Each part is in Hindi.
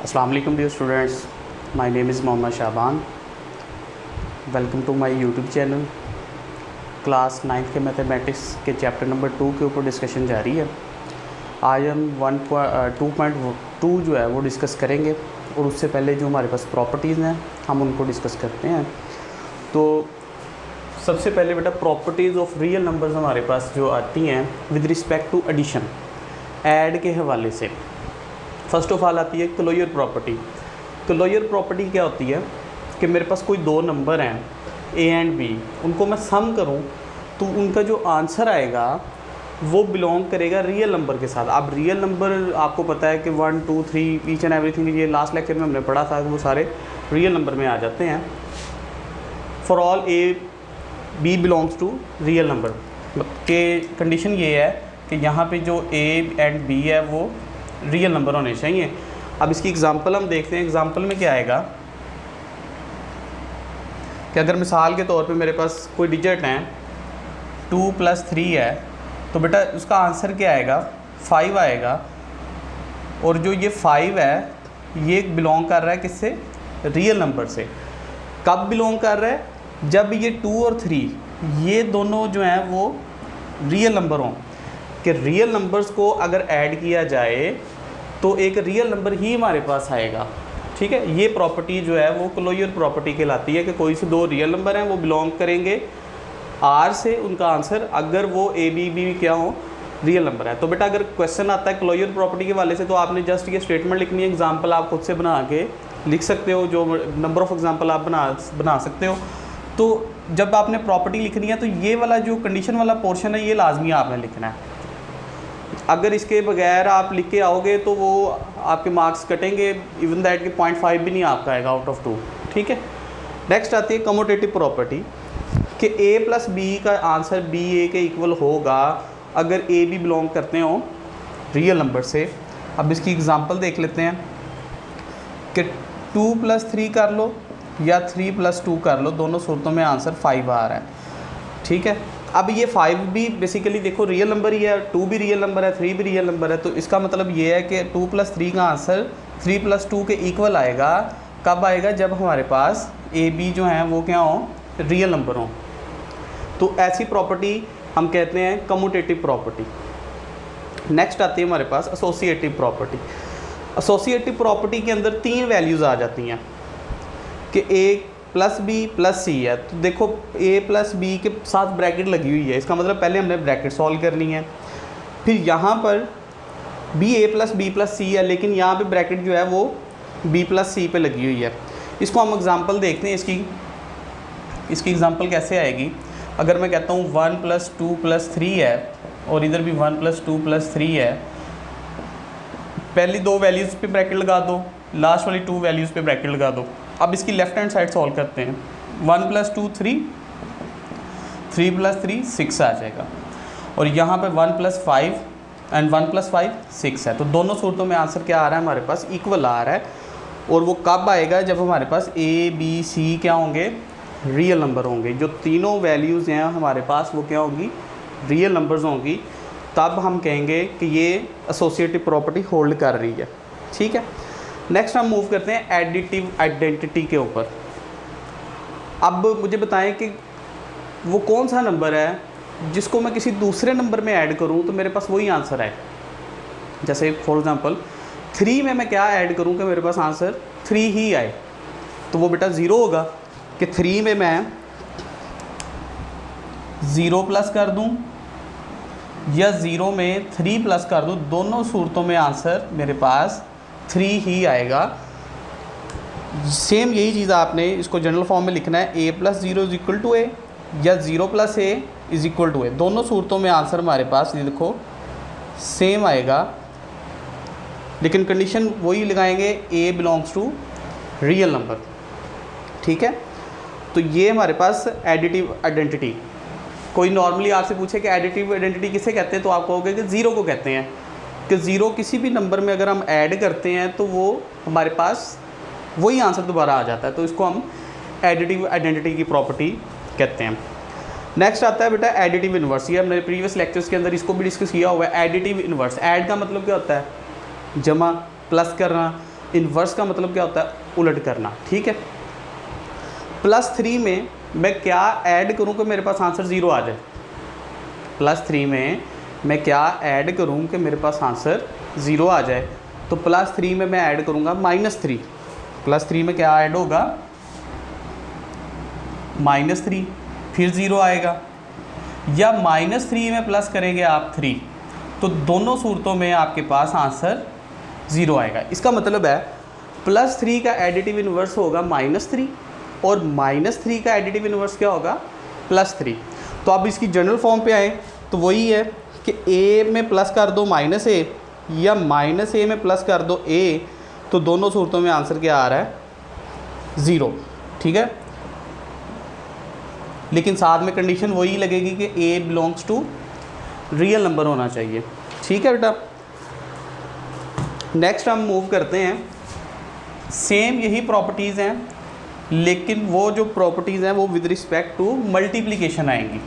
अस्सलाम वालेकुम dear students, my name is Mohammad Shaban. Welcome to my YouTube channel. Class 9th के मैथमेटिक्स के चैप्टर नंबर 2 के ऊपर डिस्कशन जारी है। आज हम 2.2 जो है वो डिस्कस करेंगे, और उससे पहले जो हमारे पास प्रॉपर्टीज़ हैं हम उनको डिस्कस करते हैं। तो सबसे पहले बेटा प्रॉपर्टीज़ ऑफ रियल नंबर्स हमारे पास जो आती हैं with respect to addition, add के हवाले से। फर्स्ट ऑफ ऑल आती है क्लोजर प्रॉपर्टी। क्लोजर प्रॉपर्टी क्या होती है कि मेरे पास कोई दो नंबर हैं ए एंड बी, उनको मैं सम करूं तो उनका जो आंसर आएगा वो बिलोंग करेगा रियल नंबर के साथ। अब रियल नंबर आपको पता है कि 1 2 3 ईच एंड एवरीथिंग, ये लास्ट लेक्चर में हमने पढ़ा था, वो सारे रियल नंबर में आ जाते हैं। For all A B belongs to real number के कंडीशन ये है कि यहाँ पे जो ए एंड बी है वो रियल नंबर होने चाहिए। अब इसकी एग्जांपल हम देखते हैं। एग्जांपल में क्या आएगा कि अगर मिसाल के तौर पे मेरे पास कोई डिजिट हैं 2 + 3 है, तो बेटा उसका आंसर क्या आएगा 5 आएगा। और जो ये 5 है ये बिलोंग कर रहा है किससे, रियल नंबर से। कब बिलोंग कर रहा है, जब ये 2 और 3 ये दोनों जो हैं वो रियल नंबर हों। कि रियल नंबर्स को अगर ऐड किया जाए तो एक रियल नंबर ही हमारे पास आएगा। ठीक है, ये प्रॉपर्टी जो है वो क्लोजर प्रॉपर्टी कहलाती है कि कोई से दो रियल नंबर हैं वो बिलोंग करेंगे आर से, उनका आंसर अगर वो ए बी बी क्या हो रियल नंबर है। तो बेटा अगर क्वेश्चन आता है क्लोजर प्रॉपर्टी के वाले से तो आपने जस्ट ये स्टेटमेंट लिखनी है। एग्जाम्पल आप खुद से बना के लिख सकते हो, जो नंबर ऑफ एग्जाम्पल आप बना सकते हो। तो जब आपने प्रॉपर्टी लिखनी है तो ये वाला जो कंडीशन वाला पोर्शन है ये लाजमी आपने लिखना है। अगर इसके बगैर आप लिख के आओगे तो वो आपके मार्क्स कटेंगे, इवन दैट कि 0.5 भी नहीं आपका आएगा आउट ऑफ 2। ठीक है, नेक्स्ट आती है कम्यूटेटिव प्रॉपर्टी कि a + b का आंसर b a के इक्वल होगा अगर a b बिलोंग करते हो रियल नंबर से। अब इसकी एग्जांपल देख लेते हैं कि 2 + 3 कर लो या 3 + 2 कर लो, दोनों सूरतों में आंसर 5 आ रहा है। ठीक है, अब ये 5 भी बेसिकली देखो रियल नंबर ही है, 2 भी रियल नंबर है, 3 भी रियल नंबर है। तो इसका मतलब ये है कि 2 + 3 का आंसर 3 + 2 के इक्वल आएगा। कब आएगा, जब हमारे पास ए बी जो हैं वो क्या हो रियल नंबर हो। तो ऐसी प्रॉपर्टी हम कहते हैं कम्यूटेटिव प्रॉपर्टी। नेक्स्ट आती है हमारे पास एसोसिएटिव प्रॉपर्टी। एसोसिएटिव प्रॉपर्टी के अंदर 3 वैल्यूज़ आ जाती हैं कि a + b + c है। तो देखो a + b के साथ ब्रैकेट लगी हुई है, इसका मतलब पहले हमने ब्रैकेट सॉल्व करनी है। फिर यहाँ पर भी a + b + c है, लेकिन यहाँ पे ब्रैकेट जो है वो b + c पे लगी हुई है। इसको हम एग्जांपल देखते हैं। इसकी एग्जांपल कैसे आएगी। अगर मैं कहता हूँ 1 + 2 + 3 है और इधर भी 1 + 2 + 3 है, पहली 2 वैल्यूज़ पे ब्रैकेट लगा दो, लास्ट वाली 2 वैल्यूज़ पे ब्रैकेट लगा दो। अब इसकी लेफ्ट हैंड साइड सॉल्व करते हैं। 1 + 2 3, 3 + 3 6 आ जाएगा। और यहाँ पे 1 + 5 एंड 1 + 5 6 है। तो दोनों सूरतों में आंसर क्या आ रहा है हमारे पास, इक्वल आ रहा है। और वो कब आएगा, जब हमारे पास ए बी सी क्या होंगे रियल नंबर होंगे। जो तीनों वैल्यूज़ हैं हमारे पास वो क्या होंगी रियल नंबर्स होंगी। तब हम कहेंगे कि ये एसोसिएटिव प्रॉपर्टी होल्ड कर रही है। ठीक है, नेक्स्ट हम मूव करते हैं एडिटिव आइडेंटिटी के ऊपर। अब मुझे बताएं कि वो कौन सा नंबर है जिसको मैं किसी दूसरे नंबर में ऐड करूं तो मेरे पास वही आंसर है। जैसे फॉर एग्जांपल 3 में मैं क्या ऐड करूं कि मेरे पास आंसर 3 ही आए, तो वो बेटा 0 होगा। कि 3 में मैं 0 प्लस कर दूं या 0 में 3 प्लस कर दूं, दोनों सूरतों में आंसर मेरे पास 3 ही आएगा। सेम यही चीज़ आपने इसको जनरल फॉर्म में लिखना है, a + 0 = a या 0 + a = a। दोनों सूरतों में आंसर हमारे पास ये देखो सेम आएगा, लेकिन कंडीशन वही लगाएंगे a belongs to real number. ठीक है, तो ये हमारे पास एडिटिव आइडेंटिटी। कोई नॉर्मली आपसे पूछे कि एडिटिव आइडेंटिटी किसे कहते हैं तो आप कहोगे कि 0 को कहते हैं। कि 0 किसी भी नंबर में अगर हम ऐड करते हैं तो वो हमारे पास वही आंसर दोबारा आ जाता है। तो इसको हम एडिटिव आइडेंटिटी की प्रॉपर्टी कहते हैं। नेक्स्ट आता है बेटा एडिटिव इन्वर्स। ये हमने प्रीवियस लेक्चर्स के अंदर इसको भी डिस्कस किया हुआ है। एडिटिव इन्वर्स, ऐड का मतलब क्या होता है जमा, प्लस करना। इन्वर्स का मतलब क्या होता है, उलट करना, ठीक है। +3 में मैं क्या ऐड करूं कि मेरे पास आंसर 0 आ जाए, +3 में मैं क्या ऐड करूं कि मेरे पास आंसर 0 आ जाए, तो +3 में मैं ऐड करूंगा -3, +3 में क्या ऐड होगा, -3, फिर 0 आएगा, या -3 में प्लस करेंगे आप 3, तो दोनों सूरतों में आपके पास आंसर 0 आएगा। इसका मतलब है +3 का एडिटिव इन्वर्स होगा -3 और -3 का एडिटिव इन्वर्स क्या होगा, +3। तो अब इसकी जनरल फॉर्म पे आए तो वही है कि a में प्लस कर दो -a या -a में प्लस कर दो a, तो दोनों सूरतों में आंसर क्या आ रहा है, 0, ठीक है। लेकिन साथ में कंडीशन वही लगेगी कि a belongs to real number होना चाहिए, ठीक है बेटा। नेक्स्ट हम मूव करते हैं, सेम यही प्रॉपर्टीज़ हैं, लेकिन वो जो प्रॉपर्टीज़ हैं वो विद रिस्पेक्ट टू मल्टीप्लिकेशन आएंगी।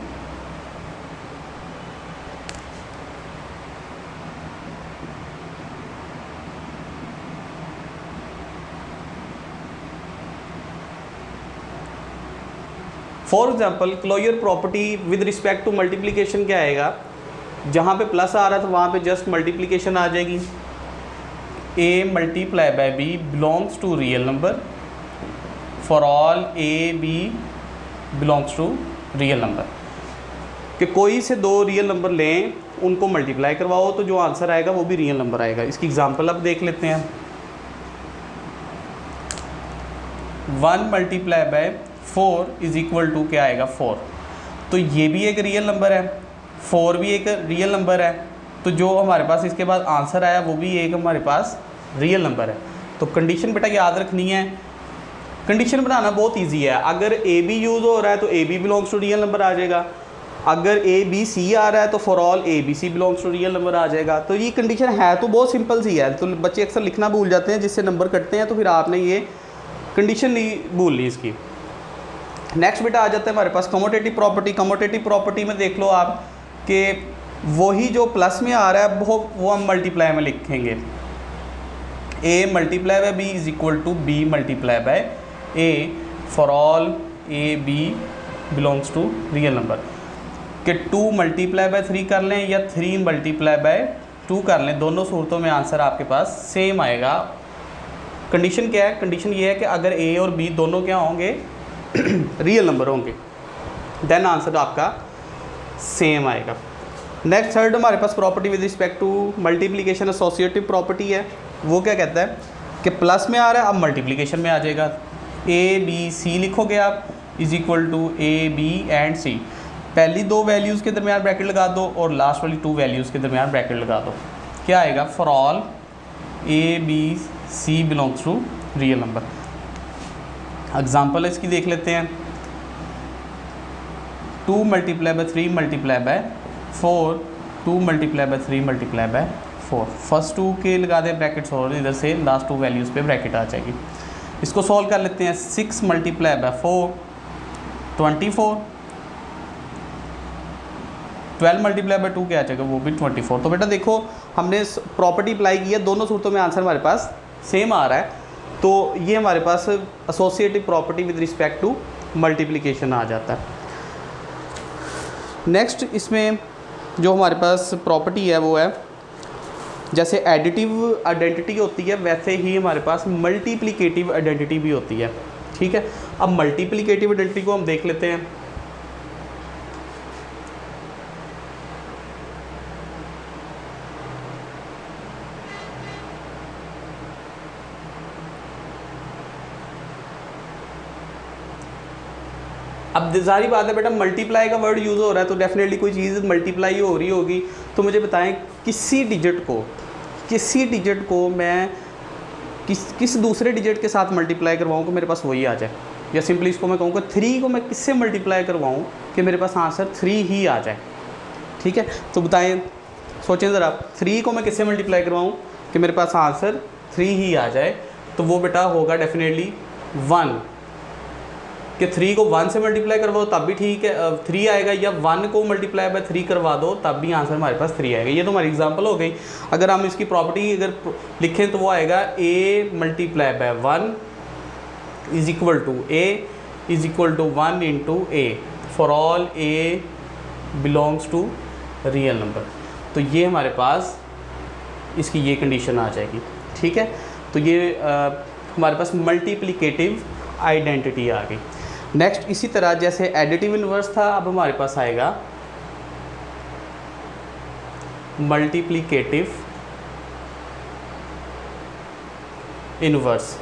For example closure property with respect to multiplication क्या आएगा, जहाँ पे प्लस आ रहा था वहाँ पे जस्ट मल्टीप्लिकेशन आ जाएगी, a multiply by b belongs to real number for all a b belongs to real number, कि कोई से दो रियल नंबर लें, उनको मल्टीप्लाई करवाओ तो जो आंसर आएगा वो भी रियल नंबर आएगा। इसकी एग्जांपल अब देख लेते हैं। 1 multiply by 4 is equal to क्या आएगा, 4। तो ये भी एक रियल नंबर है, 4 भी एक रियल नंबर है, तो जो हमारे पास इसके बाद आंसर आया वो भी एक हमारे पास रियल नंबर है। तो कंडीशन बेटा याद रखनी है, कंडीशन बनाना बहुत इजी है। अगर ए बी यूज़ हो रहा है तो A B belongs to real number आ जाएगा, अगर ए बी सी आ रहा है तो for all A B C belongs to real number आ जाएगा। तो ये कंडीशन है तो बहुत सिंपल सी है, तो बच्चे अक्सर लिखना भूल जाते हैं, जिससे नंबर कटते हैं, तो फिर आपने ये कंडीशन नहीं भूलनी इसकी। नेक्स्ट बेटा आ जाता है हमारे पास कमोटेटिव प्रॉपर्टी। कमोटेटिव प्रॉपर्टी में देख लो आप कि वही जो प्लस में आ रहा है वो हम मल्टीप्लाई में लिखेंगे, a multiply by b is equal to b multiply by a for all a b belongs to real number, कि 2 मल्टीप्लाई बाय 3 कर लें या 3 मल्टीप्लाई बाय 2 कर लें, दोनों सूरतों में आंसर आपके पास सेम आएगा। कंडीशन क्या है, कंडीशन ये है कि अगर a और b दोनों क्या होंगे, रियल नंबर होंगे, देन आंसर आपका सेम आएगा। नेक्स्ट थर्ड हमारे पास property with respect to multiplication associative property है। वो क्या कहता है कि प्लस में आ रहा है, अब मल्टीप्लिकेशन में आ जाएगा। ए बी सी लिखोगे आप is equal to A B and C, पहली 2 वैल्यूज़ के दरमियान ब्रैकेट लगा दो और लास्ट वाली 2 वैल्यूज़ के दरमियान ब्रैकेट लगा दो, क्या आएगा, for all A B C belongs to real number. Example इसकी देख लेते हैं। 2 multiply by 3 multiply by 4, 2 multiply by 3 multiply by 4, first 2 के लगा दें ब्रैकेट्स और इधर से लास्ट 2 वैल्यूज़ पे ब्रैकेट आ जाएगी। इसको सॉल्व कर लेते हैं। 6 मल्टीप्लाई बाय 4 24, 12 मल्टीप्लाई बाय 2 क्या आ जाएगा, वो भी 24। तो बेटा देखो हमने प्रॉपर्टी अप्लाई की है, दोनों सूरतों में आंसर हमारे पास सेम आ रहा है, तो ये हमारे पास associative property with respect to multiplication आ जाता है। नेक्स्ट इसमें जो हमारे पास प्रॉपर्टी है वो है, जैसे एडिटिव आइडेंटिटी होती है वैसे ही हमारे पास मल्टीप्लिकेटिव आइडेंटिटी भी होती है, ठीक है। अब मल्टीप्लिकेटिव आइडेंटिटी को हम देख लेते हैं। अब सारी बात है बेटा, मल्टीप्लाई का वर्ड यूज़ हो रहा है तो डेफिनेटली कोई चीज़ मल्टीप्लाई हो रही होगी। तो मुझे बताएं किसी डिजिट को मैं किस दूसरे डिजिट के साथ मल्टीप्लाई करवाऊँ कि मेरे पास वही आ जाए, या सिंपली इसको मैं कहूँ कि 3 को मैं किससे मल्टीप्लाई करवाऊँ कि मेरे पास आंसर 3 ही आ जाए, ठीक है। तो बताएं, सोचें ज़रा, 3 को मैं किससे मल्टीप्लाई करवाऊँ कि मेरे पास आंसर 3 ही आ जाए, तो वो बेटा होगा डेफिनेटली 1, कि 3 को 1 से मल्टीप्लाई करवाओ तब भी ठीक है 3 आएगा, या 1 को मल्टीप्लाई बाय 3 करवा दो तब भी आंसर हमारे पास 3 आएगा। ये तो हमारी एग्जांपल हो गई। अगर हम इसकी प्रॉपर्टी अगर लिखें तो वो आएगा a multiply by 1 is equal to a is equal to 1 into a for all a belongs to real number. तो ये हमारे पास इसकी ये कंडीशन आ जाएगी, ठीक है। तो ये हमारे पास मल्टीप्लिकेटिव आइडेंटिटी आ गई। नेक्स्ट इसी तरह जैसे एडिटिव इन्वर्स था, अब हमारे पास आएगा मल्टीप्लिकेटिव इन्वर्स।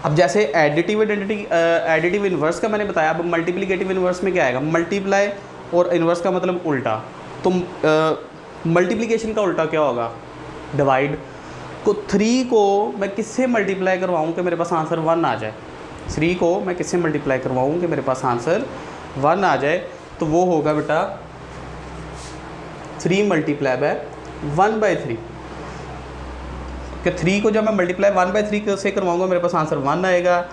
अब जैसे एडिटिव इन्वर्स का मैंने बताया, अब मल्टीप्लिकेटिव इन्वर्स में क्या आएगा, मल्टीप्लाई और इन्वर्स का मतलब उल्टा। तो मल्टीप्लिकेशन का उल्टा क्या होगा, डिवाइड। को 3 को मैं किससे मल्टीप्लाई करवाऊँ कि मेरे पास आंसर 1 आ जाए, 3 को मैं किससे मल्टीप्लाई करवाऊँ कि मेरे पास आंसर 1 आ जाए, तो वो होगा बेटा 3 मल्टीप्लाई बाय 1/3। कि 3 को जब मैं मल्टीप्लाई 1/3 से करवाऊँगा मेरे पास आंसर 1 आएगा,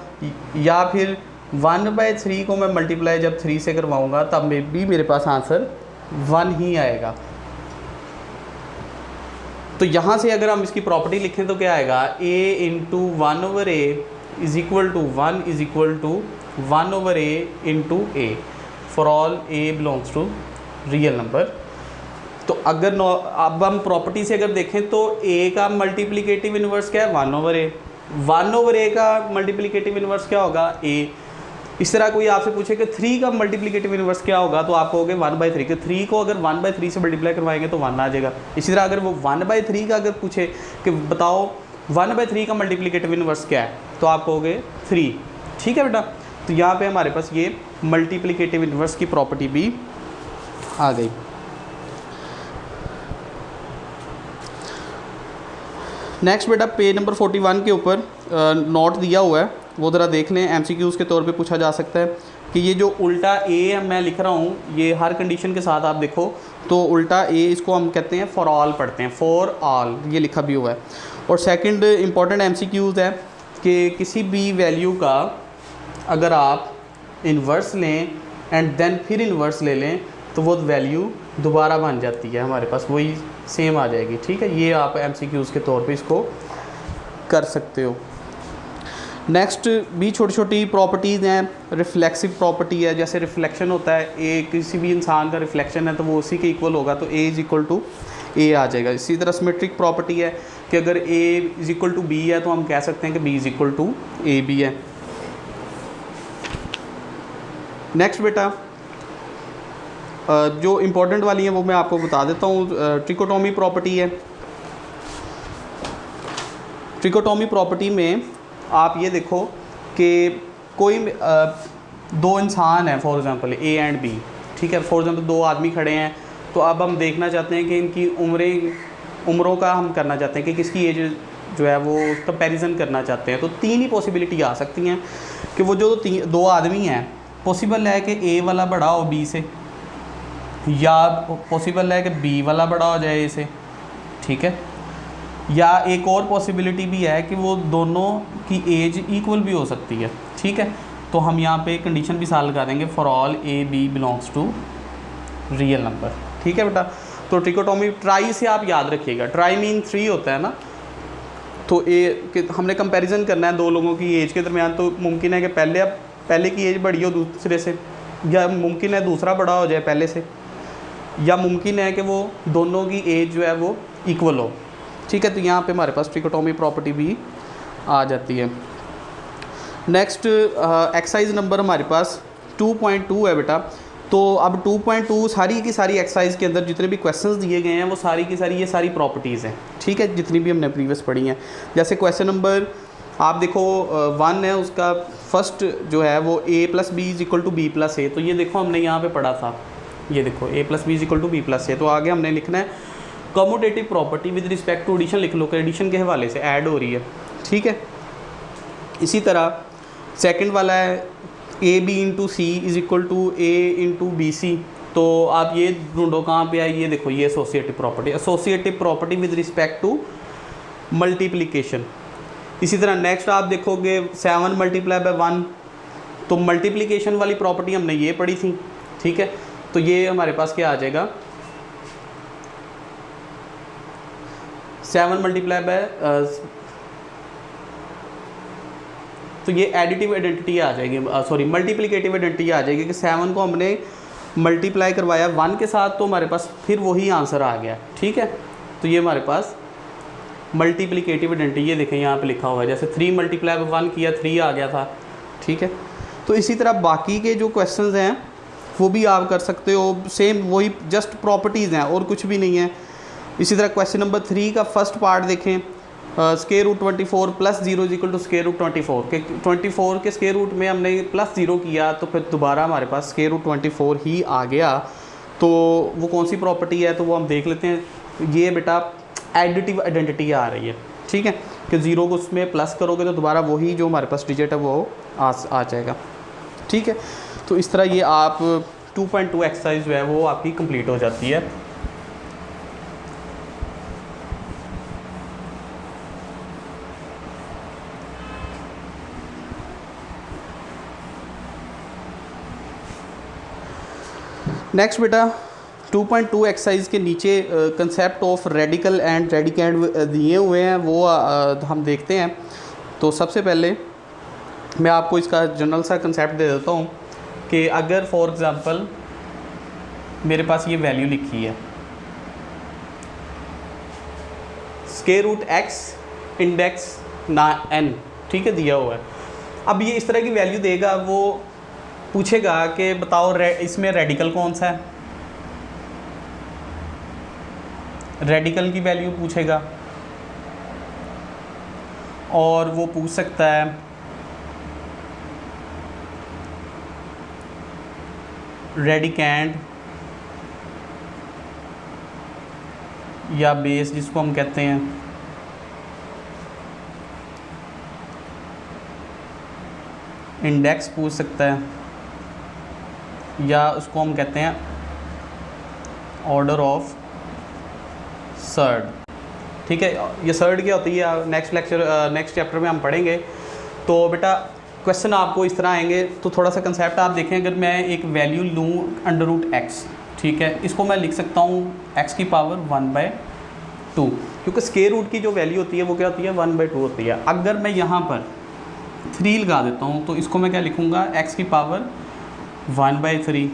या फिर 1/3 को मैं मल्टीप्लाई जब 3 से करवाऊँगा तब में भी मेरे पास आंसर 1 ही आएगा। तो यहाँ से अगर हम इसकी प्रॉपर्टी लिखें तो क्या आएगा, a into 1/a is equal to 1 is equal to 1/a into a for all a belongs to real number. तो अगर अब हम प्रॉपर्टी से अगर देखें तो a का मल्टीप्लिकेटिव इन्वर्स क्या है, 1/a। 1/a का मल्टीप्लिकेटिव इन्वर्स क्या होगा, a। इस तरह कोई आपसे पूछे कि 3 का मल्टीप्लिकेटिव इन्वर्स क्या होगा, तो आप कहोगे 1/3 कि 3 को अगर 1/3 से मल्टीप्लाई करवाएंगे तो 1 आ जाएगा। इसी तरह अगर वो 1/3 का अगर पूछे कि बताओ 1/3 का मल्टीप्लिकेटिव इन्वर्स क्या है, तो आप कहोगे 3, ठीक है बेटा। तो यहाँ पे हमारे पास ये मल्टीप्लिकेटिव इन्वर्स की प्रॉपर्टी भी आ गई। नेक्स्ट बेटा पेज नंबर 41 के ऊपर नोट दिया हुआ है, वो ज़रा देख लें, एमसीक्यूज़ के तौर पे पूछा जा सकता है कि ये जो उल्टा ए मैं लिख रहा हूँ, ये हर कंडीशन के साथ आप देखो तो उल्टा ए इसको हम कहते हैं फॉर ऑल पढ़ते हैं, फॉर ऑल ये लिखा भी हुआ है। और सेकंड इंपॉर्टेंट एमसीक्यूज़ है कि किसी भी वैल्यू का अगर आप इन्वर्स लें एंड देन फिर इन्वर्स ले लें तो वो वैल्यू दोबारा बन जाती है, हमारे पास वही सेम आ जाएगी, ठीक है। ये आप एमसीक्यूज़ के तौर पे इसको कर सकते हो। नेक्स्ट भी छोटी छोटी प्रॉपर्टीज़ हैं, रिफ्लेक्सिव प्रॉपर्टी है, जैसे रिफ्लेक्शन होता है, ए किसी भी इंसान का रिफ्लेक्शन है तो वो उसी के इक्वल होगा, तो a is equal to a आ जाएगा। इसी तरह सिमेट्रिक प्रॉपर्टी है कि अगर a is equal to b है तो हम कह सकते हैं कि b is equal to A b है। नेक्स्ट बेटा जो इम्पोर्टेंट वाली है वो मैं आपको बता देता हूँ, ट्रिकोटोमी प्रॉपर्टी है। ट्रिकोटोमी प्रॉपर्टी में आप ये देखो कि कोई दो इंसान हैं, for example a and b, ठीक है। फॉर एग्जांपल 2 आदमी खड़े हैं, तो अब हम देखना चाहते हैं कि इनकी उम्रों का हम करना चाहते हैं कि किसकी एज जो है वो कंपैरिजन करना चाहते हैं। तो 3 ही पॉसिबिलिटी आ सकती हैं कि वो जो 2 आदमी हैं, पॉसिबल है कि ए वाला बड़ा हो बी से, या पॉसिबल है कि बी वाला बड़ा हो जाए ए से, ठीक है। या एक और पॉसिबिलिटी भी है कि वो दोनों की एज इक्वल भी हो सकती है, ठीक है। तो हम यहाँ पे कंडीशन भी साल लगा देंगे, for all A B belongs to real number, ठीक है बेटा। तो ट्रिकोटोमी ट्राई से आप याद रखिएगा, ट्राई मीन 3 होता है ना, तो हमने कंपैरिजन करना है 2 लोगों की एज के दरमियान। तो मुमकिन है कि पहले की एज बड़ी हो दूसरे से, या मुमकिन है दूसरा बड़ा हो जाए पहले से, या मुमकिन है कि वो दोनों की एज जो है वो इक्वल हो, ठीक है। तो यहाँ पे हमारे पास ट्रिकोटोमी प्रॉपर्टी भी आ जाती है। नेक्स्ट एक्सरसाइज नंबर हमारे पास 2.2 है बेटा। तो अब 2.2 सारी की सारी एक्सरसाइज के अंदर जितने भी क्वेश्चंस दिए गए हैं वो सारी की सारी ये सारी प्रॉपर्टीज़ हैं, ठीक है, जितनी भी हमने प्रीवियस पढ़ी हैं। जैसे क्वेश्चन नंबर आप देखो 1 है, उसका फर्स्ट जो है वो a + b = b + a। तो ये देखो हमने यहाँ पे पढ़ा था, ये देखो a + b = b + a। तो आगे हमने लिखना है commutative property with respect to addition, लिख लो कि एडिशन के हवाले से ऐड हो रही है, ठीक है। इसी तरह सेकंड वाला है ab × c = a × bc। तो आप ये ढूंढो कहाँ पे है, ये देखो ये associative property with respect to multiplication. इसी तरह नेक्स्ट आप देखोगे 7 मल्टीप्लाई बाय 1, तो मल्टीप्लिकेशन वाली प्रॉपर्टी हमने ये पढ़ी थी, ठीक है। तो ये हमारे पास क्या आ जाएगा, 7 मल्टीप्लाई बाय, तो ये एडिटिव आइडेंटिटी आ जाएगी, सॉरी मल्टीप्लिकेटिव आइडेंटिटी आ जाएगी कि 7 को हमने मल्टीप्लाई करवाया 1 के साथ, तो हमारे पास फिर वही आंसर आ गया, ठीक है। तो ये हमारे पास मल्टीप्लिकेटिव आइडेंटिटी, ये देखें यहाँ पे लिखा हुआ है, जैसे 3 मल्टीप्लाई बाय 1 किया 3 आ गया था, ठीक है। तो इसी तरह बाकी के जो क्वेश्चंस हैं वो भी आप कर सकते हो, सेम वही जस्ट प्रॉपर्टीज़ हैं और कुछ भी नहीं है। इसी तरह क्वेश्चन नंबर 3 का फर्स्ट पार्ट देखें, square root 24 plus 0 is equal to square root 24 के 24 के स्क्वायर रूट में हमने प्लस 0 किया, तो फिर दोबारा हमारे पास स्क्वायर रूट 24 ही आ गया। तो वो कौन सी प्रॉपर्टी है, तो वो हम देख लेते हैं। ये बेटा एडिटिव आइडेंटिटी आ रही है, ठीक है, कि 0 को उसमें प्लस करोगे तो दोबारा वही जो हमारे पास डिजिट है वो आ जाएगा, ठीक है। तो इस तरह ये आप 2.2 एक्सरसाइज जो है वो आपकी कंप्लीट हो जाती है। नेक्स्ट बेटा 2.2 एक्सरसाइज के नीचे concept of radical and radicand दिए हुए हैं, वो हम देखते हैं। तो सबसे पहले मैं आपको इसका जनरल सा कंसेप्ट दे देता हूँ कि अगर फॉर एग्ज़ाम्पल मेरे पास ये वैल्यू लिखी है स्क्वायर रूट x इंडेक्स ना n, ठीक है, दिया हुआ है। अब ये इस तरह की वैल्यू देगा, वो पूछेगा कि बताओ इसमें रेडिकल कौन सा है, रेडिकल की वैल्यू पूछेगा, और वो पूछ सकता है रेडिकेंड या बेस जिसको हम कहते हैं, इंडेक्स पूछ सकता है, या उसको हम कहते हैं ऑर्डर ऑफ सर्ड, ठीक है। ये सर्ड क्या होती है नेक्स्ट चैप्टर में हम पढ़ेंगे। तो बेटा क्वेश्चन आपको इस तरह आएंगे, तो थोड़ा सा कंसेप्ट आप देखें। अगर मैं एक वैल्यू लूँ अंडर रूट एक्स, ठीक है, इसको मैं लिख सकता हूँ x की पावर 1/2, क्योंकि स्क्वायर रूट की जो वैल्यू होती है वो क्या होती है 1/2 होती है। अगर मैं यहाँ पर 3 लगा देता हूँ तो इसको मैं क्या लिखूँगा x की पावर 1/3।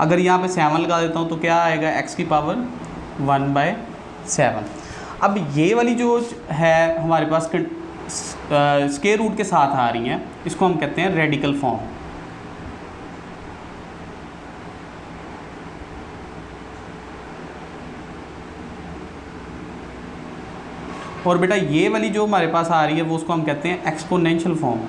अगर यहाँ पे 7 लगा देता हूँ तो क्या आएगा x की पावर 1/7। अब ये वाली जो है हमारे पास स्क्वायर रूट के साथ आ रही हैं, इसको हम कहते हैं रेडिकल फॉर्म। और बेटा ये वाली जो हमारे पास आ रही है वो उसको हम कहते हैं एक्सपोनेंशियल फॉर्म।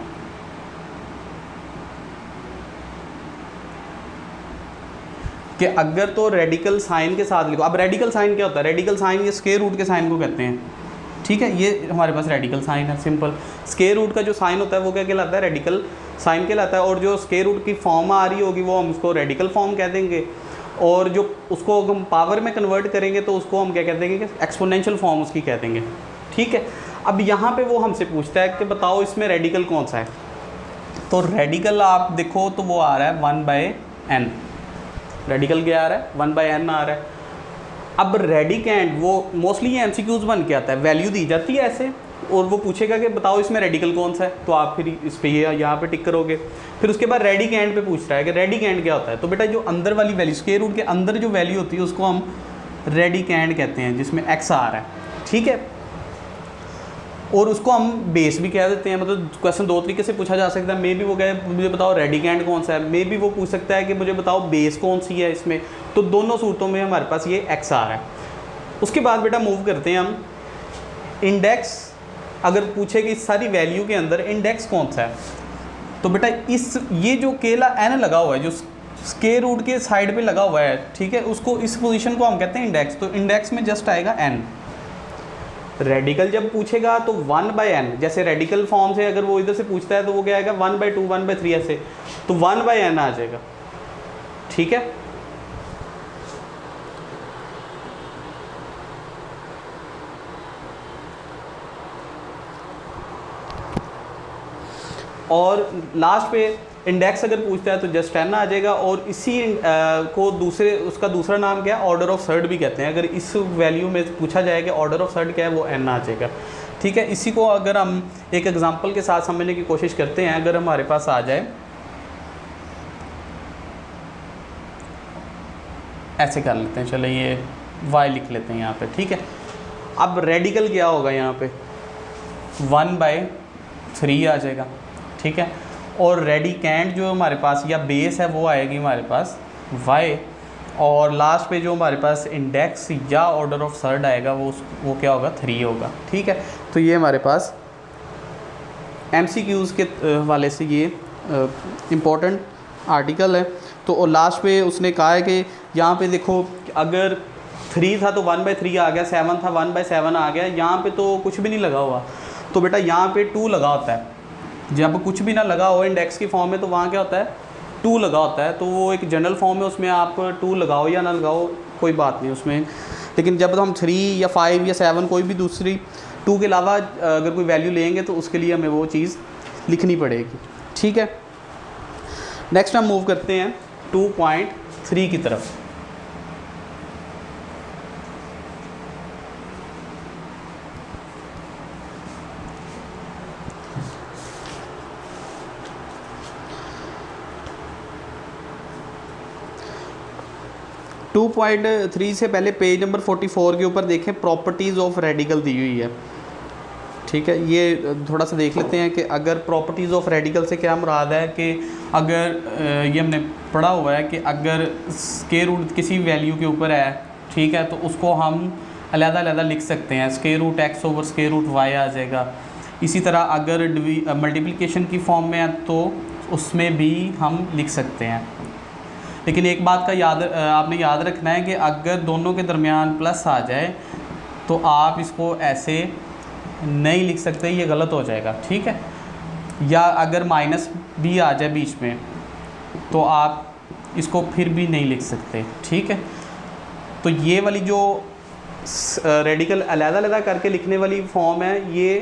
कि अगर तो रेडिकल साइन के साथ लिखो, अब रेडिकल साइन क्या होता है, रेडिकल साइन ये स्क्वायर रूट के साइन को कहते हैं, ठीक है। ये हमारे पास रेडिकल साइन है, सिंपल। स्क्वायर रूट का जो साइन होता है वो क्या कहलाता है, रेडिकल साइन कहलाता है। और जो स्क्वायर रूट की फॉर्म आ रही होगी वो हम उसको रेडिकल फॉर्म कह देंगे, और जो उसको हम पावर में कन्वर्ट करेंगे तो उसको हम क्या कह देंगे, कि एक्सपोनेंशियल फॉर्म उसकी कह देंगे, ठीक है। अब यहाँ पे वो हमसे पूछता है कि बताओ इसमें रेडिकल कौन सा है। तो रेडिकल आप देखो तो वो आ रहा है 1/n, रेडिकल क्या आ रहा है 1/n आ रहा है। अब रेडिकेंड वो मोस्टली ये MCQs बन के आता है, वैल्यू दी जाती है ऐसे, और वो पूछेगा कि बताओ इसमें रेडिकल कौन सा है, तो आप फिर इस पे यहाँ पे टिक करोगे। फिर उसके बाद रेडिकेंड पे पूछ रहा है कि रेडिकेंड क्या होता है। तो बेटा जो अंदर वाली वैल्यू स्क्वायर रूट के अंदर जो वैल्यू होती है उसको हम रेडिकेंड कहते हैं, जिसमें x आ रहा है, ठीक है। और उसको हम बेस भी कह देते हैं। मतलब क्वेश्चन 2 तरीके से पूछा जा सकता है। मे भी वो कहे मुझे बताओ रेडिकेंड कौन सा है, मे भी वो पूछ सकता है कि मुझे बताओ बेस कौन सी है इसमें। तो दोनों सूरतों में हमारे पास ये x आ रहा है। उसके बाद बेटा मूव करते हैं हम इंडेक्स। अगर पूछे कि इस सारी वैल्यू के अंदर इंडेक्स कौन सा है, तो बेटा ये जो केला n लगा हुआ है, जो स्क्वायर रूट के साइड पे लगा हुआ है, ठीक है, उसको इस पोजीशन को हम कहते हैं इंडेक्स। तो इंडेक्स में जस्ट आएगा n। रेडिकल जब पूछेगा तो 1/n, जैसे रेडिकल फॉर्म से अगर वो इधर से पूछता है तो वो क्या आएगा 1/2 1/3 ऐसे, तो 1/n आ जाएगा, ठीक है। और लास्ट पे इंडेक्स अगर पूछता है तो जस्ट 10 आ जाएगा। और इसी को उसका दूसरा नाम क्या है, ऑर्डर ऑफ सर्ड भी कहते हैं। अगर इस वैल्यू में पूछा जाए कि ऑर्डर ऑफ सर्ड क्या है, वो n आ जाएगा। ठीक है, इसी को अगर हम एक एग्जांपल के साथ समझने की कोशिश करते हैं, अगर हमारे पास आ जाए, ऐसे कर लेते हैं, चलो ये y लिख लेते हैं यहाँ पे। ठीक है, अब रेडिकल क्या होगा यहाँ पे, 1/3 आ जाएगा। ठीक है, और रेडिकेंट जो हमारे पास या बेस है वो आएगी हमारे पास y, और लास्ट पे जो हमारे पास इंडेक्स या ऑर्डर ऑफ सर्ड आएगा वो क्या होगा, 3 होगा। ठीक है, तो ये हमारे पास MCQs के हवाले से ये इम्पोर्टेंट आर्टिकल है। तो लास्ट पे उसने कहा है कि यहाँ पे देखो, अगर 3 था तो 1/3 आ गया, 7 था 1/7 आ गया, यहाँ पे तो कुछ भी नहीं लगा हुआ, तो बेटा यहाँ पे 2 लगा होता है। जब कुछ भी ना लगा हो इंडेक्स की फॉर्म में तो वहाँ क्या होता है, 2 लगा होता है। तो वो एक जनरल फॉर्म है, उसमें आप 2 लगाओ या ना लगाओ कोई बात नहीं उसमें। लेकिन जब हम 3 या 5 या 7 कोई भी दूसरी 2 के अलावा अगर कोई वैल्यू लेंगे तो उसके लिए हमें वो चीज़ लिखनी पड़ेगी। ठीक है, नेक्स्ट हम मूव करते हैं 2.3 की तरफ। टू पॉइंट 3 से पहले पेज नंबर 44 के ऊपर देखें, प्रॉपर्टीज़ ऑफ रेडिकल दी हुई है। ठीक है, ये थोड़ा सा देख लेते हैं कि अगर प्रॉपर्टीज़ ऑफ रेडिकल से क्या मुराद है, कि अगर ये हमने पढ़ा हुआ है कि अगर स्क्वायर रूट किसी वैल्यू के ऊपर है, ठीक है, तो उसको हम अलग-अलग लिख सकते हैं। Square root x over square root y आ जाएगा। इसी तरह अगर मल्टीप्लिकेशन की फॉर्म में है तो उसमें भी हम लिख सकते हैं। लेकिन एक बात का आपने याद रखना है कि अगर दोनों के दरमियान प्लस आ जाए तो आप इसको ऐसे नहीं लिख सकते, ये गलत हो जाएगा। ठीक है, या अगर माइनस भी आ जाए बीच में तो आप इसको फिर भी नहीं लिख सकते। ठीक है, तो ये वाली जो रेडिकल अलग-अलग करके लिखने वाली फॉर्म है, ये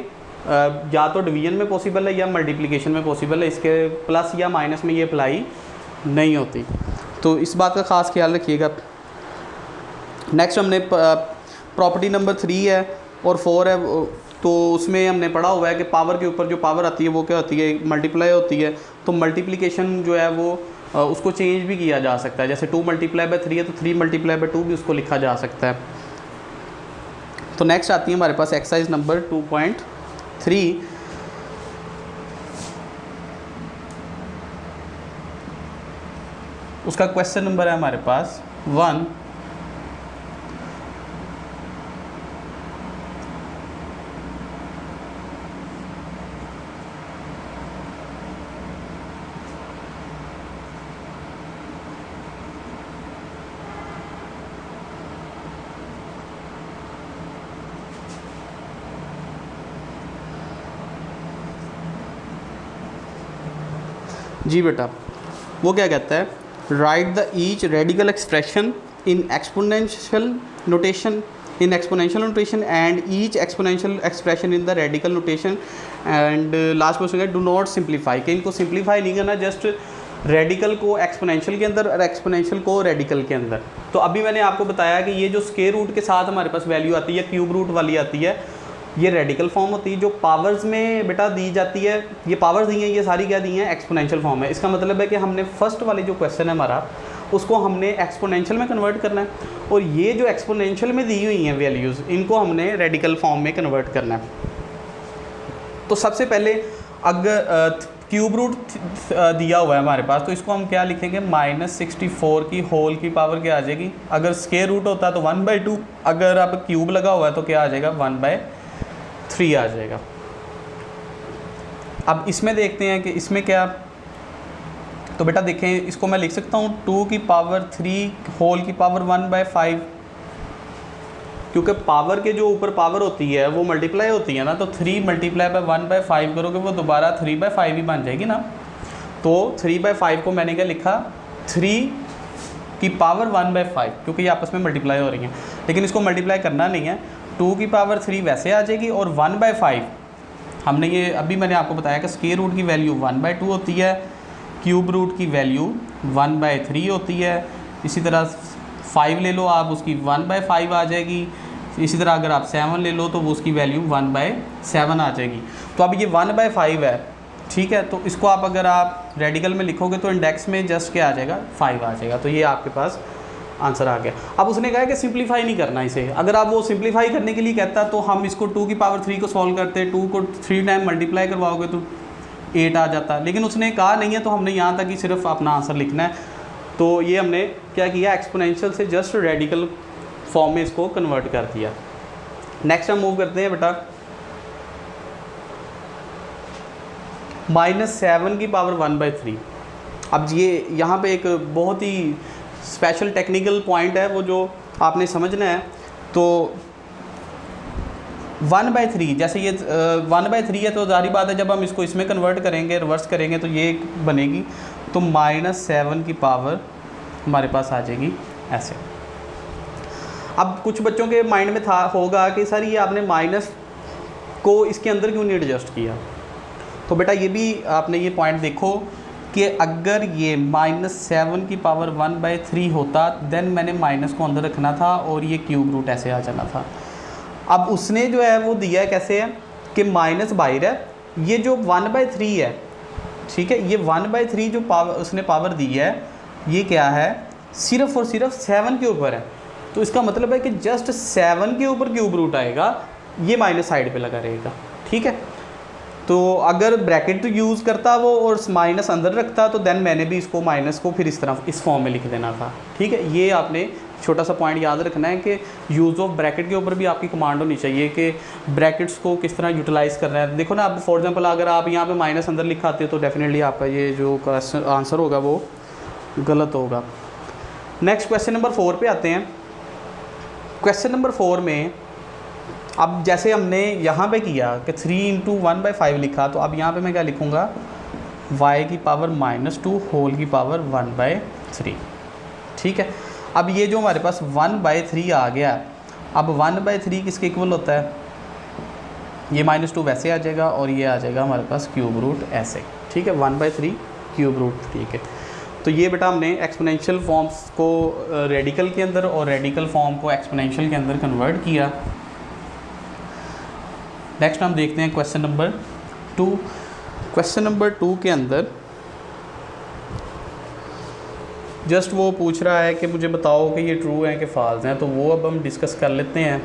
या तो डिवीजन में पॉसिबल है या मल्टीप्लिकेशन में पॉसिबल है। इसके प्लस या माइनस में ये अप्लाई नहीं होती, तो इस बात का ख़ास ख्याल रखिएगा। नेक्स्ट हमने प्रॉपर्टी नंबर 3 है और 4 है, तो उसमें हमने पढ़ा हुआ है कि पावर के ऊपर जो पावर आती है वो क्या होती है, मल्टीप्लाई होती है। तो मल्टीप्लिकेशन जो है वो उसको चेंज भी किया जा सकता है। जैसे 2 × 3 है तो 3 × 2 भी उसको लिखा जा सकता है। तो नेक्स्ट आती है हमारे पास एक्सरसाइज नंबर 2.3। उसका क्वेश्चन नंबर है हमारे पास 1। जी बेटा, वो क्या कहता है, right the each radical expression in exponential notation and each exponential expression in the radical notation and last question है डू नॉट सिंप्लीफाई, कि इनको सिंप्लीफाई नहीं करना, जस्ट रेडिकल को एक्सपोनेंशियल के अंदर और एक्सपोनेंशियल को रेडिकल के अंदर। तो अभी मैंने आपको बताया कि ये जो स्क्वायर रूट के साथ हमारे पास वैल्यू आती है, क्यूब रूट वाली आती है, ये रेडिकल फॉर्म होती है। जो पावर्स में बेटा दी जाती है, ये पावर्स दी हैं, ये सारी क्या दी हैं, एक्सपोनेंशियल फॉर्म है। इसका मतलब है कि हमने फर्स्ट वाली जो क्वेश्चन है हमारा, उसको हमने एक्सपोनेंशियल में कन्वर्ट करना है, और ये जो एक्सपोनेंशियल में दी हुई हैं वैल्यूज़, इनको हमने रेडिकल फॉर्म में कन्वर्ट करना है। तो सबसे पहले अगर क्यूब रूट दिया हुआ है हमारे पास, तो इसको हम क्या लिखेंगे, -64 की होल की पावर क्या आ जाएगी। अगर स्क्वायर रूट होता है तो 1/2, अगर अब क्यूब लगा हुआ है तो क्या आ जाएगा, 1/3 आ जाएगा। अब इसमें देखते हैं कि इसमें क्या, तो बेटा देखें, इसको मैं लिख सकता हूँ 2 की पावर 3 होल की पावर 1/5, क्योंकि पावर के जो ऊपर पावर होती है वो मल्टीप्लाई होती है ना, तो 3 × 1/5 करोगे वो दोबारा 3/5 ही बन जाएगी ना। तो 3/5 को मैंने क्या लिखा, 3 की पावर 1/5, क्योंकि ये आपस में मल्टीप्लाई हो रही हैं। लेकिन इसको मल्टीप्लाई करना नहीं है, 2 की पावर 3 वैसे आ जाएगी और 1/5 हमने ये अभी मैंने आपको बताया कि स्क्वायर रूट की वैल्यू 1/2 होती है, क्यूब रूट की वैल्यू 1/3 होती है। इसी तरह 5 ले लो आप, उसकी 1/5 आ जाएगी। इसी तरह अगर आप 7 ले लो तो वो उसकी वैल्यू 1/7 आ जाएगी। तो अब ये 1/5 है, ठीक है, तो इसको आप अगर आप रेडिकल में लिखोगे तो इंडेक्स में जस्ट क्या आ जाएगा, 5 आ जाएगा। तो ये आपके पास आंसर आ गया। अब उसने कहा कि सिंप्लीफाई नहीं करना इसे। अगर आप वो सिंप्लीफाई करने के लिए कहता तो हम इसको 2 की पावर 3 को सॉल्व करते, 2 को 3 टाइम मल्टीप्लाई करवाओगे तो 8 आ जाता, लेकिन उसने कहा नहीं है, तो हमने यहाँ तक ही सिर्फ अपना आंसर लिखना है। तो ये हमने क्या किया, एक्सपोनेंशियल से जस्ट रेडिकल फॉर्म में इसको कन्वर्ट कर दिया। नेक्स्ट हम मूव करते हैं बेटा -7 की पावर 1/3। अब ये यहाँ पे एक बहुत ही स्पेशल टेक्निकल पॉइंट है वो जो आपने समझना है। तो 1/3 जैसे ये 1/3 है तो जारी बात है जब हम इसको इसमें कन्वर्ट करेंगे, रिवर्स करेंगे तो ये बनेगी, तो -7 की पावर हमारे पास आ जाएगी ऐसे। अब कुछ बच्चों के माइंड में होगा कि सर ये आपने माइनस को इसके अंदर क्यों नहीं एडजस्ट किया। तो बेटा ये भी आपने ये पॉइंट देखो कि अगर ये -7 की पावर 1/3 होता देन मैंने माइनस को अंदर रखना था और ये क्यूब रूट ऐसे आ जाना था। अब उसने जो है वो दिया है कैसे है कि माइनस बाहर है, ये जो 1/3 है, ठीक है, ये 1/3 जो पावर उसने पावर दी है ये क्या है, सिर्फ और सिर्फ 7 के ऊपर है। तो इसका मतलब है कि जस्ट 7 के ऊपर क्यूब रूट आएगा, ये माइनस साइड पे लगा रहेगा, ठीक है। तो अगर ब्रैकेट यूज़ करता वो और माइनस अंदर रखता तो देन मैंने भी इसको माइनस को फिर इस तरह इस फॉर्म में लिख देना था, ठीक है। ये आपने छोटा सा पॉइंट याद रखना है कि यूज़ ऑफ ब्रैकेट के ऊपर भी आपकी कमांड होनी चाहिए कि ब्रैकेट्स को किस तरह यूटिलाइज़ करना है। देखो ना, अब फॉर एग्जांपल अगर आप यहाँ पे माइनस अंदर लिखाते हो तो डेफिनेटली आपका ये जो आंसर होगा वो गलत होगा। नेक्स्ट क्वेश्चन नंबर 4 पे आते हैं। क्वेश्चन नंबर 4 में अब जैसे हमने यहाँ पे किया कि 3 × 1/5 लिखा, तो अब यहाँ पे मैं क्या लिखूँगा, y की पावर -2 होल की पावर 1/3, ठीक है। अब ये जो हमारे पास 1/3 आ गया, अब 1/3 किसके इक्वल होता है, ये -2 वैसे आ जाएगा और ये आ जाएगा हमारे पास क्यूब रूट ऐसे, ठीक है, 1/3 क्यूब रूट, ठीक है। तो ये बेटा हमने एक्सपोनेंशियल फॉर्म्स को रेडिकल के अंदर और रेडिकल फॉर्म को एक्सपोनेंशियल के अंदर कन्वर्ट किया। नेक्स्ट हम देखते हैं क्वेश्चन नंबर 2। क्वेश्चन नंबर 2 के अंदर जस्ट वो पूछ रहा है कि मुझे बताओ कि ये ट्रू हैं कि फॉल्स हैं, तो वो अब हम डिस्कस कर लेते हैं।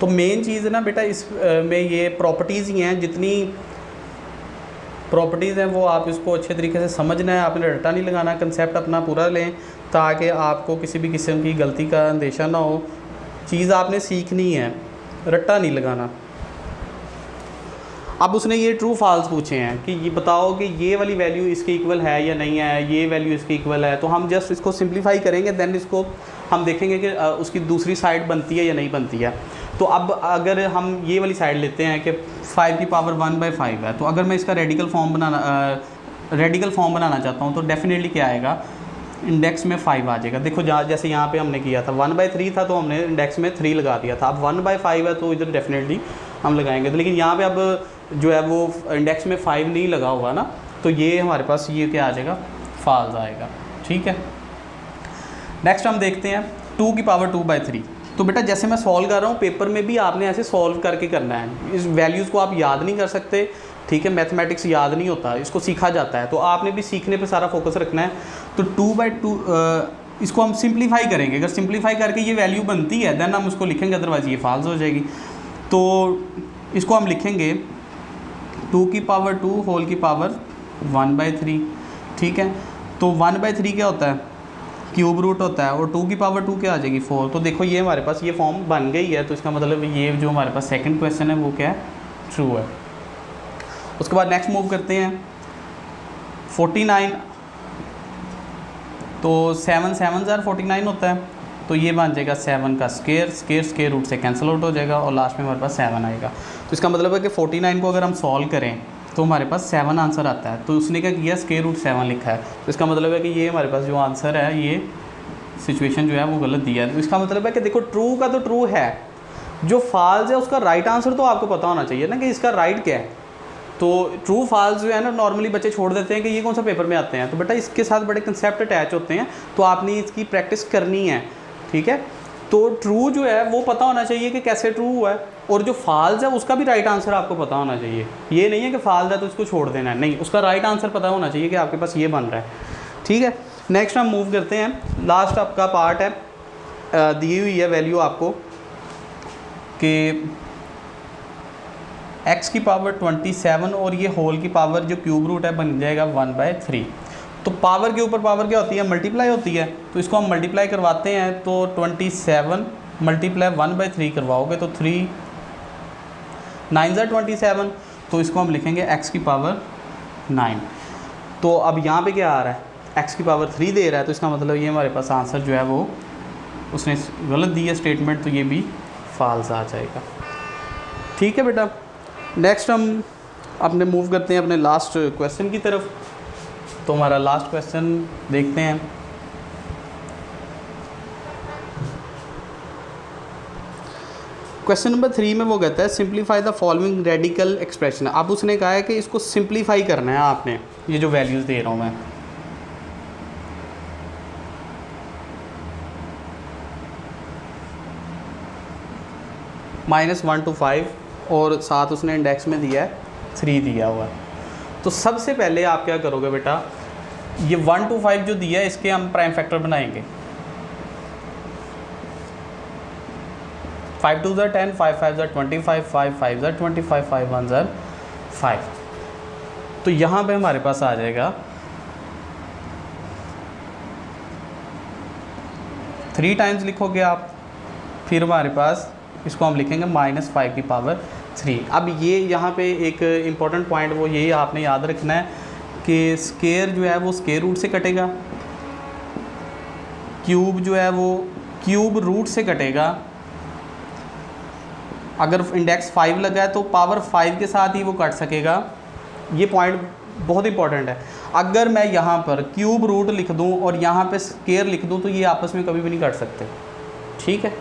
तो मेन चीज़ है ना बेटा इस में ये प्रॉपर्टीज़ ही हैं, जितनी प्रॉपर्टीज़ हैं वो आप इसको अच्छे तरीके से समझना है, आपने रट्टा नहीं लगाना, कंसेप्ट अपना पूरा लें ताकि आपको किसी भी किस्म की गलती का अंदेशा ना हो। चीज़ आपने सीखनी है, रट्टा नहीं लगाना। अब उसने ये ट्रू फॉल्स पूछे हैं कि ये बताओ कि ये वाली वैल्यू इसके इक्वल है या नहीं है, ये वैल्यू इसके इक्वल है। तो हम जस्ट इसको सिंप्लीफाई करेंगे, देन इसको हम देखेंगे कि उसकी दूसरी साइड बनती है या नहीं बनती है। तो अब अगर हम ये वाली साइड लेते हैं कि 5 की पावर 1/5 है, तो अगर मैं इसका रेडिकल फॉर्म बनाना चाहता हूँ तो डेफिनेटली क्या आएगा, इंडेक्स में 5 आ जाएगा। देखो जैसे यहाँ पे हमने किया था 1/3 था तो हमने इंडेक्स में 3 लगा दिया था। अब 1/5 है तो इधर डेफिनेटली हम लगाएंगे, तो लेकिन यहाँ पे अब जो है वो इंडेक्स में 5 नहीं लगा होगा ना, तो ये हमारे पास ये क्या आ जाएगा, फॉल्स आएगा, ठीक है। नेक्स्ट हम देखते हैं 2 की पावर 2/3। तो बेटा जैसे मैं सॉल्व कर रहा हूँ पेपर में भी आपने ऐसे सॉल्व करके करना है। इस वैल्यूज़ को आप याद नहीं कर सकते, ठीक है, मैथमेटिक्स याद नहीं होता, इसको सीखा जाता है, तो आपने भी सीखने पे सारा फोकस रखना है। तो 2/2 इसको हम सिंप्लीफाई करेंगे, अगर सिंप्लीफाई करके ये वैल्यू बनती है देन हम उसको लिखेंगे, अदरवाइज़ ये फॉल्स हो जाएगी। तो इसको हम लिखेंगे 2 की पावर 2 होल की पावर 1/3, ठीक है। तो 1/3 क्या होता है, क्यूब रूट होता है, और 2 की पावर 2 क्या आ जाएगी, 4। तो देखो ये हमारे पास ये फॉर्म बन गई है, तो इसका मतलब ये जो हमारे पास सेकंड क्वेश्चन है वो क्या है, ट्रू है। उसके बाद नेक्स्ट मूव करते हैं 49। तो 7 7 49 होता है, तो ये बन जाएगा 7 का स्क्वायर रूट से कैंसिल आउट हो जाएगा और लास्ट में हमारे पास 7 आएगा। तो इसका मतलब है कि 49 को अगर हम सॉल्व करें तो हमारे पास 7 आंसर आता है। तो उसने क्या किया, स्क्वायर रूट 7 लिखा है। तो इसका मतलब है कि ये हमारे पास जो आंसर है, ये सिचुएशन जो है वो गलत दिया है। तो इसका मतलब है कि देखो ट्रू का तो ट्रू है, जो फॉल्स है उसका राइट आंसर तो आपको पता होना चाहिए ना कि इसका राइट क्या है। तो ट्रू फॉल्स जो है ना नॉर्मली बच्चे छोड़ देते हैं कि ये कौन सा पेपर में आते हैं। तो बेटा इसके साथ बड़े कंसेप्ट अटैच होते हैं, तो आपने इसकी प्रैक्टिस करनी है, ठीक है। तो ट्रू जो है वो पता होना चाहिए कि कैसे ट्रू हुआ है, और जो फॉल्स है उसका भी राइट आंसर आपको पता होना चाहिए। ये नहीं है कि फॉल्स है तो इसको छोड़ देना है, नहीं, उसका राइट आंसर पता होना चाहिए कि आपके पास ये बन रहा है, ठीक है। नेक्स्ट हम मूव करते हैं, लास्ट आपका पार्ट है, दी हुई है वैल्यू आपको कि x की पावर 27 और ये होल की पावर जो क्यूब रूट है बन जाएगा 1/3। तो पावर के ऊपर पावर क्या होती है, मल्टीप्लाई होती है। तो इसको हम मल्टीप्लाई करवाते हैं, तो 27 मल्टीप्लाई 1/3 करवाओगे तो 3 9 ज़ा 27। तो इसको हम लिखेंगे x की पावर 9। तो अब यहाँ पे क्या आ रहा है, x की पावर 3 दे रहा है, तो इसका मतलब ये हमारे पास आंसर जो है वो उसने गलत दी है स्टेटमेंट, तो ये भी फॉल्स आ जाएगा, ठीक है बेटा। नेक्स्ट हम अपने मूव करते हैं अपने लास्ट क्वेश्चन की तरफ। तो हमारा लास्ट क्वेश्चन देखते हैं। क्वेश्चन नंबर 3 में वो कहता है simplify the following radical expression. अब उसने कहा है कि इसको सिंप्लीफाई करना है आपने, ये जो वैल्यूज़ दे रहा हूँ मैं। -1 to 5 और साथ उसने इंडेक्स में दिया है 3 दिया हुआ है। तो सबसे पहले आप क्या करोगे बेटा, ये 1 to 5 जो दिया है इसके हम प्राइम फैक्टर बनाएंगे। 5 2 ज़ा 10, 5 5 ज़ा 25, 5 5 ज़ा 25, 5 1 ज़ा 5। तो यहाँ पे हमारे पास आ जाएगा 3 टाइम्स लिखोगे आप, फिर हमारे पास इसको हम लिखेंगे -5 की पावर 3। अब ये यहाँ पे एक इम्पॉर्टेंट पॉइंट वो यही आपने याद रखना है कि स्क्वायर जो है वो स्क्वायर रूट से कटेगा, क्यूब जो है वो क्यूब रूट से कटेगा। अगर इंडेक्स 5 लगा है तो पावर 5 के साथ ही वो कट सकेगा। ये पॉइंट बहुत इंपॉर्टेंट है। अगर मैं यहाँ पर क्यूब रूट लिख दूँ और यहाँ पे स्क्वायर लिख दूँ तो ये आपस में कभी भी नहीं कट सकते, ठीक है।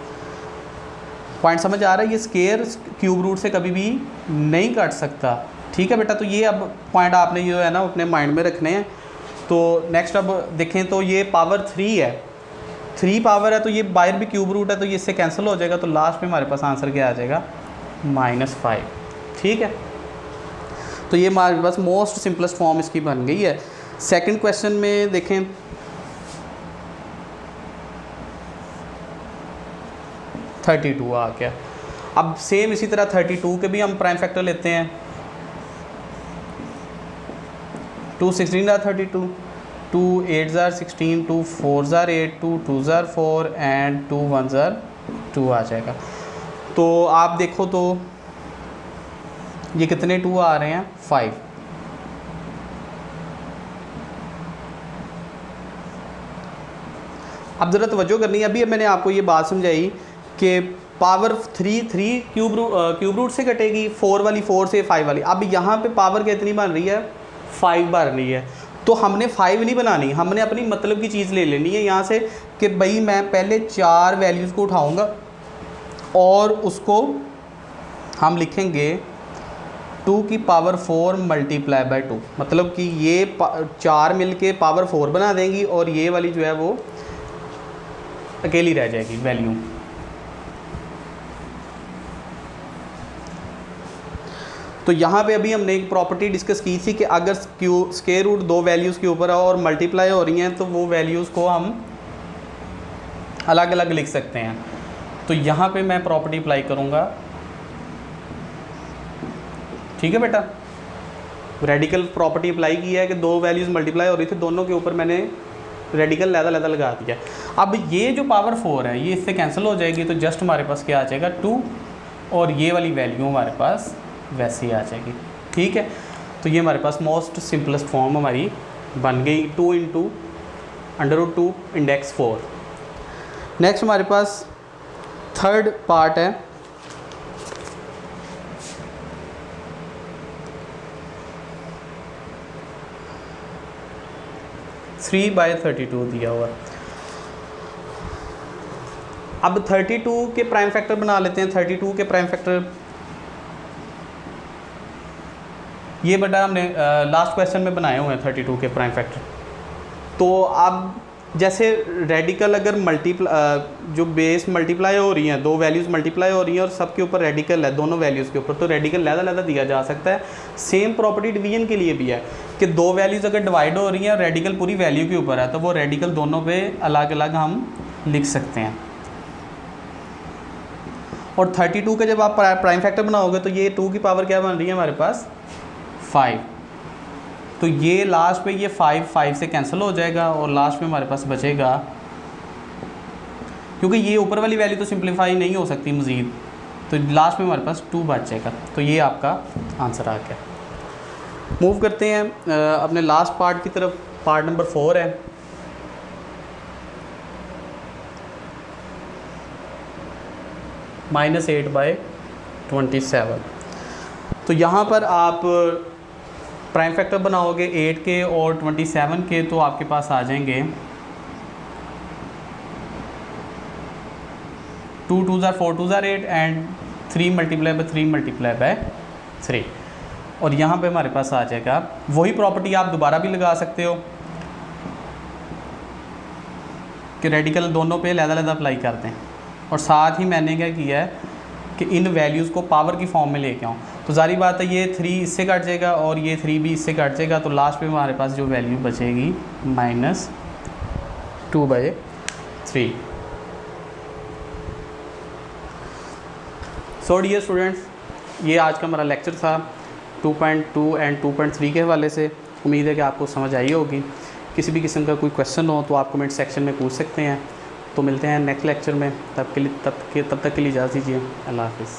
पॉइंट समझ आ रहा है, ये स्क्वायर क्यूब रूट से कभी भी नहीं कट सकता, ठीक है बेटा। तो ये अब पॉइंट आपने जो है ना अपने माइंड में रखने हैं। तो नेक्स्ट अब देखें तो ये पावर 3 है, 3 पावर है, तो ये बाहर भी क्यूब रूट है तो ये इससे कैंसिल हो जाएगा। तो लास्ट में हमारे पास आंसर क्या आ जाएगा, -5, ठीक है। तो ये हमारे पास मोस्ट सिंपलेस्ट फॉर्म इसकी बन गई है। सेकंड क्वेश्चन में देखें, (32) आ गया। अब सेम इसी तरह 32 के भी हम प्राइम फैक्टर लेते हैं। 2 16 ज़ा 32, 2 8 ज़ा 16, 2 4 ज़ा 8, 2 2 ज़ा 4 एंड 2 1 ज़ा 2 आ जाएगा। तो आप देखो तो ये कितने 2 आ रहे हैं, 5। अब ज़रा तवज्जो करनी है, अभी मैंने आपको ये बात समझाई कि पावर 3 क्यूब रूट से कटेगी, 4 वाली 4 से, 5 वाली। अब यहाँ पे पावर कितनी बन रही है, 5 बन रही है। तो हमने 5 नहीं बनानी, हमने अपनी मतलब की चीज़ ले लेनी है यहाँ से कि भाई मैं पहले 4 वैल्यूज़ को उठाऊँगा और उसको हम लिखेंगे 2 की पावर 4 मल्टीप्लाई बाय 2। मतलब कि ये 4 मिल के पावर 4 बना देंगी और ये वाली जो है वो अकेली रह जाएगी वैल्यू। तो यहाँ पे अभी हमने एक प्रॉपर्टी डिस्कस की थी कि अगर स्क्वायर रूट 2 वैल्यूज़ के ऊपर और मल्टीप्लाई हो रही हैं तो वो वैल्यूज़ को हम अलग अलग लिख सकते हैं। तो यहाँ पे मैं प्रॉपर्टी अप्लाई करूँगा, ठीक है बेटा। रेडिकल प्रॉपर्टी अप्लाई की है कि 2 वैल्यूज़ मल्टीप्लाई हो रही थी, दोनों के ऊपर मैंने रेडिकल लैदा लगा दिया। अब ये जो पावर 4 है ये इससे कैंसिल हो जाएगी, तो जस्ट हमारे पास क्या आ जाएगा 2 और ये वाली वैल्यू हमारे पास वैसे ही आ जाएगी, ठीक है। तो ये हमारे पास मोस्ट सिंपलेस्ट फॉर्म हमारी बन गई, 2 × √2 इंडेक्स 4। नेक्स्ट हमारे पास थर्ड पार्ट है 3/32 दिया हुआ। अब 32 के प्राइम फैक्टर बना लेते हैं। 32 के प्राइम फैक्टर ये बेटा हमने लास्ट क्वेश्चन में बनाए हुए हैं 32 के प्राइम फैक्टर। तो अब जैसे रेडिकल अगर जो बेस मल्टीप्लाई हो रही हैं, दो वैल्यूज़ मल्टीप्लाई हो रही हैं और सबके ऊपर रेडिकल है दोनों वैल्यूज़ के ऊपर, तो रेडिकल लहदा दिया जा सकता है। सेम प्रॉपर्टी डिवीजन के लिए भी है कि दो वैल्यूज़ अगर डिवाइड हो रही हैं और रेडिकल पूरी वैल्यू के ऊपर है तो वो रेडिकल दोनों पे अलग अलग हम लिख सकते हैं। और 32 का जब आप प्राइम फैक्टर बनाओगे तो ये 2 की पावर क्या बन रही है हमारे पास 5, तो ये लास्ट पे ये 5 से कैंसिल हो जाएगा और लास्ट में हमारे पास बचेगा, क्योंकि ये ऊपर वाली वैल्यू तो सिंप्लीफाई नहीं हो सकती मज़ीद, तो लास्ट में हमारे पास 2 बच जाएगा। तो ये आपका आंसर आ गया। मूव करते हैं अपने लास्ट पार्ट की तरफ। पार्ट नंबर 4 है। -8/27। तो यहाँ पर आप प्राइम फैक्टर बनाओगे 8 के और 27 के, तो आपके पास आ जाएंगे 2 2 ज़ार 4 2 ज़ार 8 एंड 3 × 3 × 3। और यहाँ पे हमारे पास आ जाएगा वही प्रॉपर्टी आप दोबारा भी लगा सकते हो कि रेडिकल दोनों पे लहदा अप्लाई करते हैं। और साथ ही मैंने क्या किया है कि इन वैल्यूज़ को पावर की फॉर्म में लेके आऊँ, तो जारी बात है ये 3 इससे कट जाएगा और ये 3 भी इससे कट जाएगा, तो लास्ट में हमारे पास जो वैल्यू बचेगी -2/3। सो डियर स्टूडेंट्स, ये आज का हमारा लेक्चर था 2.2 एंड 2.3 के हवाले से। उम्मीद है कि आपको समझ आई होगी। किसी भी किस्म का कोई क्वेश्चन हो तो आप कमेंट सेक्शन में पूछ सकते हैं। तो मिलते हैं नेक्स्ट लेक्चर में, तब तक के लिए इजाज़त दीजिए। अल्लाह हाफ़िज़।